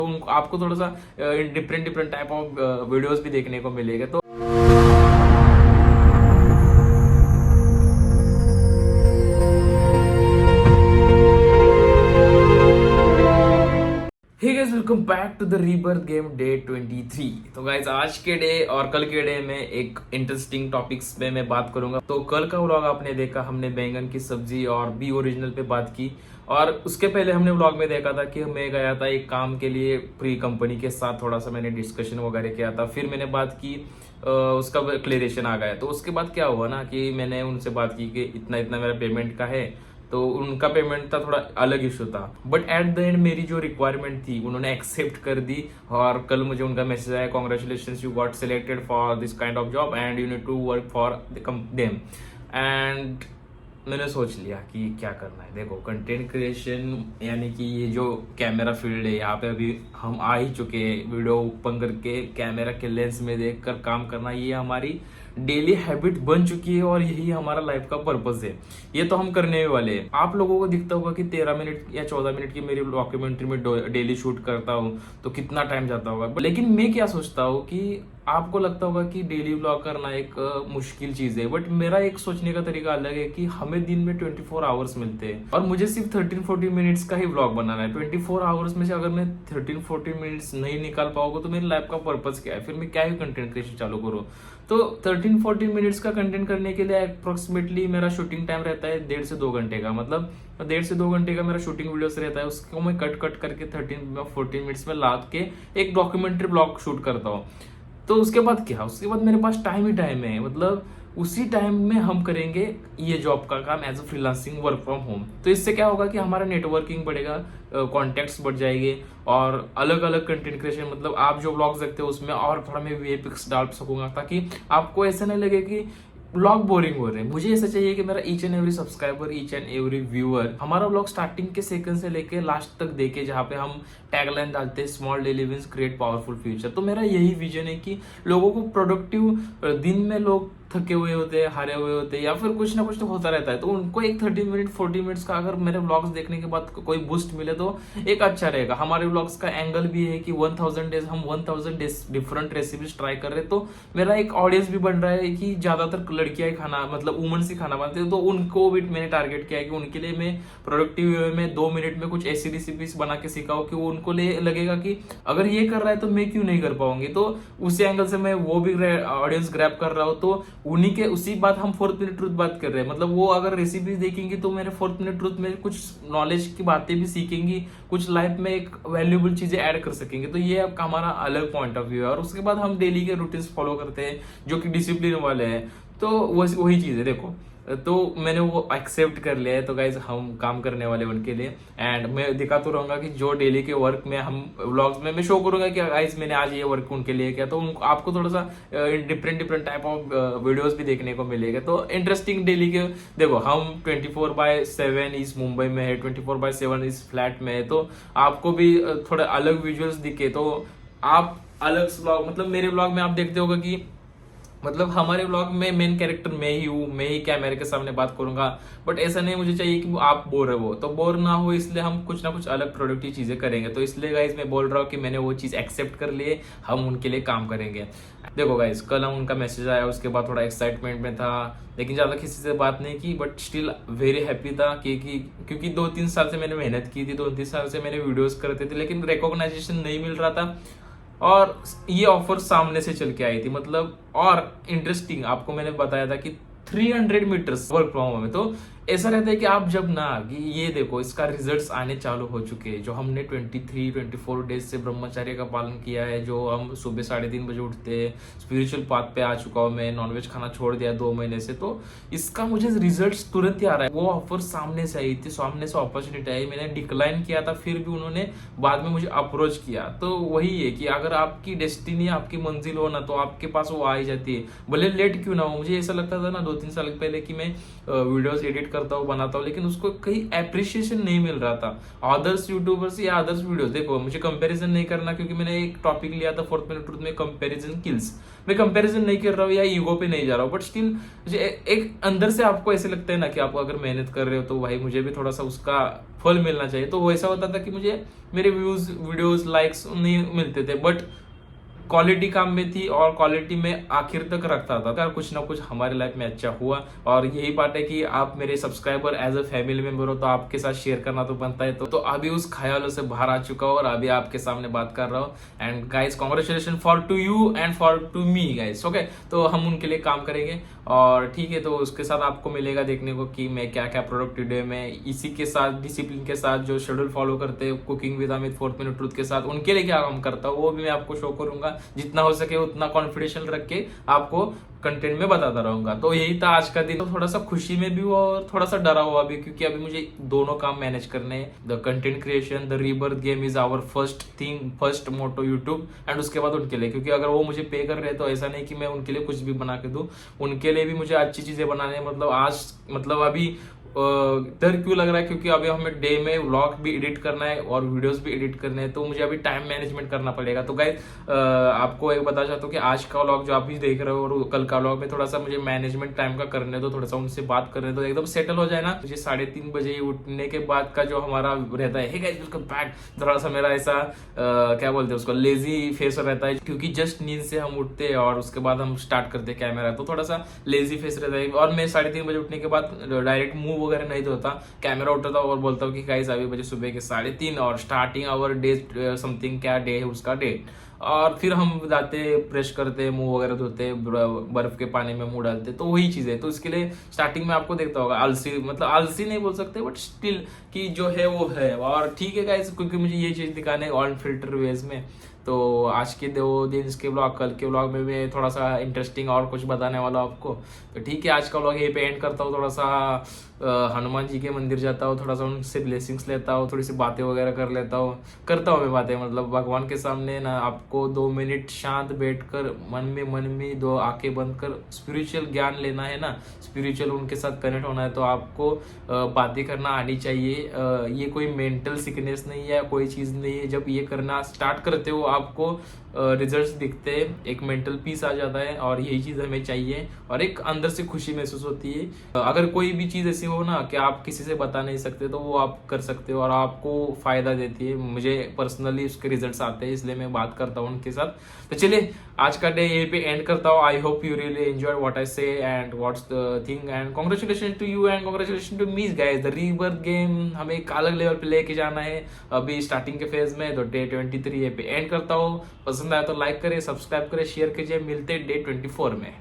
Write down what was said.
तो आपको थोड़ा सा different different type of videos भी देखने को मिलेगा। तो hey guys, welcome back to the rebirth game day 23। तो गाइस, आज के डे और कल के डे में एक इंटरेस्टिंग टॉपिक्स पे मैं बात करूंगा। तो कल का व्लॉग आपने देखा, हमने बैंगन की सब्जी और बी ओरिजिनल पे बात की। और उसके पहले हमने व्लॉग में देखा था कि मैं गया था एक काम के लिए प्री कंपनी के साथ, थोड़ा सा मैंने डिस्कशन वगैरह किया था। फिर मैंने बात की, उसका क्लियरेशन आ गया। तो उसके बाद क्या हुआ ना कि मैंने उनसे बात की कि इतना इतना मेरा पेमेंट का है। तो उनका पेमेंट था, थोड़ा अलग इशू था, बट एट द एंड मेरी जो रिक्वायरमेंट थी उन्होंने एक्सेप्ट कर दी। और कल मुझे उनका मैसेज आया, congratulations, you got selected for this kind of job and you need to work for them. And मैंने सोच लिया कि क्या करना है। देखो, कंटेंट क्रिएशन यानी कि ये जो कैमरा फील्ड है, यहाँ पे अभी हम आ ही चुके हैं। वीडियो ओपन करके कैमरा के लेंस में देखकर काम करना, ये हमारी डेली हैबिट बन चुकी है और यही हमारा लाइफ का पर्पस है। ये तो हम करने वाले हैं। आप लोगों को दिखता होगा कि 13 मिनट या 14 मिनट की मेरी डॉक्यूमेंट्री में डेली शूट करता हूँ, तो कितना टाइम जाता होगा। लेकिन मैं क्या सोचता हूँ कि आपको लगता होगा कि डेली व्लॉग करना एक मुश्किल चीज है, बट मेरा एक सोचने का तरीका अलग है कि हमें दिन में 24 आवर्स मिलते हैं और मुझे सिर्फ 13-14 मिनट्स का ही व्लॉग बनाना है। 24 आवर्स में से अगर मैं 13-14 मिनट्स नहीं निकाल पाऊंगा तो मेरी लाइफ का पर्पस क्या है, फिर मैं क्या ही कंटेंट क्रिएशन चालू करूँ। तो 13-14 मिनट्स का कंटेंट करने के लिए अप्रोक्सीमेटली मेरा शूटिंग टाइम रहता है 1.5 से 2 घंटे का। मतलब 1.5 से 2 घंटे का मेरा शूटिंग वीडियोस रहता है, उसको मैं कट करके 13-14 मिनट्स में लाद के एक डॉक्यूमेंट्री ब्लॉग शूट करता हूँ। तो उसके बाद क्या, उसके बाद मेरे पास टाइम ही टाइम है। मतलब उसी टाइम में हम करेंगे ये जॉब का काम as a freelancing work from home. तो इससे क्या होगा कि हमारा नेटवर्किंग बढ़ेगा, कॉन्टेक्ट्स बढ़ जाएंगे और अलग अलग कंटेंट क्रिएशन, मतलब आप जो ब्लॉग्स देखते हो उसमें और थोड़ा मैं वीएफएक्स डाल सकूंगा, ताकि आपको ऐसा नहीं लगे कि ब्लॉग बोरिंग हो रहे हैं। मुझे ऐसा चाहिए कि मेरा each and every subscriber, each and every viewer हमारा ब्लॉग स्टार्टिंग के सेकंड से लेके लास्ट तक देखे, जहाँ पे हम टैगलाइन डालते हैं, small daily wins create powerful future. तो मेरा यही विजन है कि लोगों को प्रोडक्टिव, दिन में लोग थके हुए होते हैं, हारे हुए होते हैं, या फिर कुछ ना कुछ तो होता रहता है, तो उनको एक 30 मिनट 40 मिनट्स का अगर मेरे ब्लॉग्स देखने के बाद कोई बूस्ट मिले तो एक अच्छा रहेगा। हमारे ब्लॉग्स का एंगल भी है कि 1000 डेज, हम 1000 डेज डिफरेंट रेसिपीज ट्राई कर रहे हैं। तो मेरा एक ऑडियंस भी बन रहा है कि ज्यादातर लड़कियां ही खाना, मतलब वुमन ही खाना बनाते हैं, तो उनको भी मैंने टारगेट किया है कि उनके लिए मैं प्रोडक्टिव वे में 2 मिनट में कुछ ऐसी रेसिपीज बना के सिखाऊं कि उनको लगेगा कि अगर ये कर रहा है तो मैं क्यों नहीं कर पाऊंगी। तो उसी एंगल से मैं वो भी ऑडियंस ग्रैब कर रहा हूँ। तो उन्हीं के उसी बात हम 4th मिनट ट्रूथ बात कर रहे हैं। मतलब वो अगर रेसिपीज देखेंगी तो मेरे 4th मिनट ट्रूथ में कुछ नॉलेज की बातें भी सीखेंगी, कुछ लाइफ में एक वैल्यूएबल चीजें ऐड कर सकेंगे। तो ये आपका हमारा अलग पॉइंट ऑफ व्यू है। और उसके बाद हम डेली के रूटीन्स फॉलो करते हैं जो कि डिसिप्लिन वाले हैं। तो वही चीज है। देखो, तो मैंने वो एक्सेप्ट कर लिया है। तो गाइज, हम काम करने वाले उनके लिए, एंड मैं दिखाता तो रहूंगा कि जो डेली के वर्क में हम व्लॉग्स में मैं शो करूंगा कि गाइज मैंने आज ये वर्क उनके लिए किया। तो आपको थोड़ा सा different different type of videos भी देखने को मिलेगा। तो इंटरेस्टिंग डेली के, देखो हम 24/7 इस मुंबई में है, 24/7 इस फ्लैट में है। तो आपको भी थोड़ा अलग विजुअल्स दिखे तो आप अलग ब्लॉग, मतलब मेरे ब्लॉग में आप देखते होगा कि मतलब हमारे व्लॉग में मेन कैरेक्टर मैं ही हूँ, मैं ही कैमरे के सामने बात करूंगा। बट ऐसा नहीं, मुझे चाहिए कि आप बोर हो, तो बोर ना हो, इसलिए हम कुछ ना कुछ अलग प्रोडक्टिव चीजें करेंगे। तो इसलिए गाइज मैं बोल रहा हूँ कि मैंने वो चीज एक्सेप्ट कर लिए, हम उनके लिए काम करेंगे। देखो गाइज, कल हम उनका मैसेज आया, उसके बाद थोड़ा एक्साइटमेंट में था, लेकिन ज्यादा किसी से बात नहीं की, बट स्टिल वेरी हैप्पी था क्योंकि 2-3 साल से मैंने मेहनत की थी, 2-3 साल से मैंने वीडियोस करते थे, लेकिन रिकॉग्नाइजेशन नहीं मिल रहा था। और ये ऑफर सामने से चल के आई थी। मतलब और इंटरेस्टिंग, आपको मैंने बताया था कि 300 मीटर्स वर्क फ्रॉम होम है। तो ऐसा रहता है कि आप जब ना, ये देखो इसका रिजल्ट्स आने चालू हो चुके हैं। जो हमने 23-24 डेज से ब्रह्मचर्य का पालन किया है, जो हम सुबह 3:30 बजे उठते हैं, स्पिरिचुअल पाथ पे आ चुका हूँ मैं, नॉनवेज खाना छोड़ दिया 2 महीने से। तो इसका मुझे रिजल्ट्स तुरंत ही आ रहा है। वो ऑफर सामने से आई थी, सामने से अपॉर्चुनिटी आई, मैंने डिक्लाइन किया था, फिर भी उन्होंने बाद में मुझे अप्रोच किया। तो वही है कि अगर आपकी डेस्टिनी, आपकी मंजिल हो ना, तो आपके पास वो आ ही जाती है, भले लेट क्यों ना हो। मुझे ऐसा लगता था ना 2-3 साल पहले कि मैं वीडियोस एडिट करता हूँ, बनाता हूँ, लेकिन उसको कहीं अप्रिशिएशन नहीं मिल रहा था अदर्स यूट्यूबर्स या अदर्स वीडियोस। देखो मुझे कंपैरिजन नहीं करना, क्योंकि मैंने एक टॉपिक लिया था 4 मिनट ट्रूथ में, कंपैरिजन किल्स। मैं कंपैरिजन नहीं कर रहा हूँ या ईगो पे नहीं जा रहा हूँ, बट स्टिल मुझे एक अंदर से आपको ऐसे लगता है ना कि आप अगर मेहनत कर रहे हो तो भाई मुझे भी थोड़ा सा उसका फल मिलना चाहिए। तो वैसा होता था कि मुझे मेरे व्यूज, वीडियोस, लाइक्स नहीं मिलते थे, बट क्वालिटी काम में थी और क्वालिटी में आखिर तक रखता था। यार कुछ ना कुछ हमारे लाइफ में अच्छा हुआ, और यही बात है कि आप मेरे subscriber as a family member हो, तो आपके साथ शेयर करना तो बनता है। तो अभी उस ख्यालों से बाहर आ चुका हूँ और अभी आपके सामने बात कर रहा हूँ। And guys congratulation for to you and for to me guys, okay. तो हम उनके लिए काम करेंगे और ठीक है, तो उसके साथ आपको मिलेगा देखने को कि मैं क्या क्या प्रोडक्ट डे में इसी के साथ डिसिप्लिन के साथ जो शेड्यूल फॉलो करते हैं cooking with Amit 4 minute truth के साथ, उनके लिए क्या काम करता हूँ वो भी मैं आपको शो करूंगा। जितना हो सके उतना कॉन्फिडेंशियल रख के आपको कंटेंट में बताता रहूंगा। तो यही था आज का दिन। तो थोड़ा सा खुशी में भी हुआ और थोड़ा सा डरा हुआ भी, क्योंकि अभी मुझे दोनों काम मैनेज करने हैं। The content creation, the rebirth game is our first thing, first motto YouTube, and उसके बाद उनके लिए, क्योंकि अगर वो मुझे पे कर रहे हैं तो ऐसा नहीं कि मैं उनके लिए कुछ भी बना के दूं, उनके लिए भी मुझे अच्छी चीजें बनाने हैं। मतलब आज मतलब अभी डर क्यों लग रहा है, क्योंकि अभी हमें डे में व्लॉग भी एडिट करना है और वीडियोस भी एडिट करने हैं, तो मुझे अभी टाइम मैनेजमेंट करना पड़ेगा। तो गाइस आपको एक बता चाहता हूँ कि आज का व्लॉग जो आप भी देख रहे हो और कल का व्लॉग में थोड़ा सा मुझे मैनेजमेंट टाइम का करने दो, थोड़ा सा उनसे बात करने दो, एकदम सेटल हो जाए ना। मुझे 3:30 बजे उठने के बाद का जो हमारा रहता है, गाइस उसका बैक थोड़ा सा मेरा ऐसा क्या बोलते हैं उसको, लेजी फेस रहता है, क्योंकि जस्ट नींद से हम उठते हैं और उसके बाद हम स्टार्ट करते हैं कैमरा, तो थोड़ा सा लेजी फेस रहता है। और मैं 3:30 बजे उठने के बाद डायरेक्ट मुंह वगैरह नहीं धोता, कैमरा उठाता और बोलता हूँ कि गाइस अभी बजे सुबह के 3:30 और स्टार्टिंग आवर डे समथिंग, क्या डे है उसका डेट, और फिर हम जाते ब्रश करते मुंह वगैरह धोते, बर्फ के पानी में मुंह डालते, तो वही चीज है। तो इसके लिए स्टार्टिंग में आपको देखता होगा आलसी, मतलब आलसी नहीं बोल सकते बट स्टिल कि जो है वो है। और ठीक है गाइस, क्योंकि मुझे ये चीज दिखाने ऑन फिल्टर वेज में, तो आज के 2 दिन के ब्लॉग, कल के ब्लॉग में मैं थोड़ा सा इंटरेस्टिंग और कुछ बताने वाला हूँ आपको। तो ठीक है, आज का ब्लॉग यहीं पे एंड करता हूँ। थोड़ा सा हनुमान जी के मंदिर जाता हूँ, थोड़ा सा उनसे ब्लेसिंग्स लेता हूँ, थोड़ी सी बातें वगैरह कर लेता हूँ, करता हूँ मैं बातें, मतलब भगवान के सामने ना आपको 2 मिनट शांत बैठकर मन में 2 आंखें बंद कर स्पिरिचुअल ज्ञान लेना है ना, स्पिरिचुअल उनके साथ कनेक्ट होना है, तो आपको बातें करना आनी चाहिए। ये कोई मेंटल सिकनेस नहीं है, कोई चीज़ नहीं है। जब ये करना स्टार्ट करते हो आपको रिजल्ट्स दिखते हैं, एक मेंटल पीस आ जाता है, और यही चीज़ हमें चाहिए, और एक अंदर से खुशी महसूस होती है। अगर कोई भी चीज़ ऐसी हो ना कि आप किसी से बता नहीं सकते, तो वो आप कर सकते हो और आपको फायदा देती है। मुझे पर्सनली उसके रिजल्ट्स आते हैं, इसलिए मैं बात करता हूँ उनके साथ। तो चलिए आज का डे यहीं पे एंड करता हूँ। I hope you really enjoy what I say and what's the thing, and congratulation to you and congratulation to me guys. The rebirth game हमें एक अलग लेवल पे लेके जाना है अभी स्टार्टिंग के फेज में। तो डे 23 यहीं पे एंड करता हूँ। पसंद आया तो लाइक करें, सब्सक्राइब करें, शेयर कीजिए। मिलते हैं डे 24 में।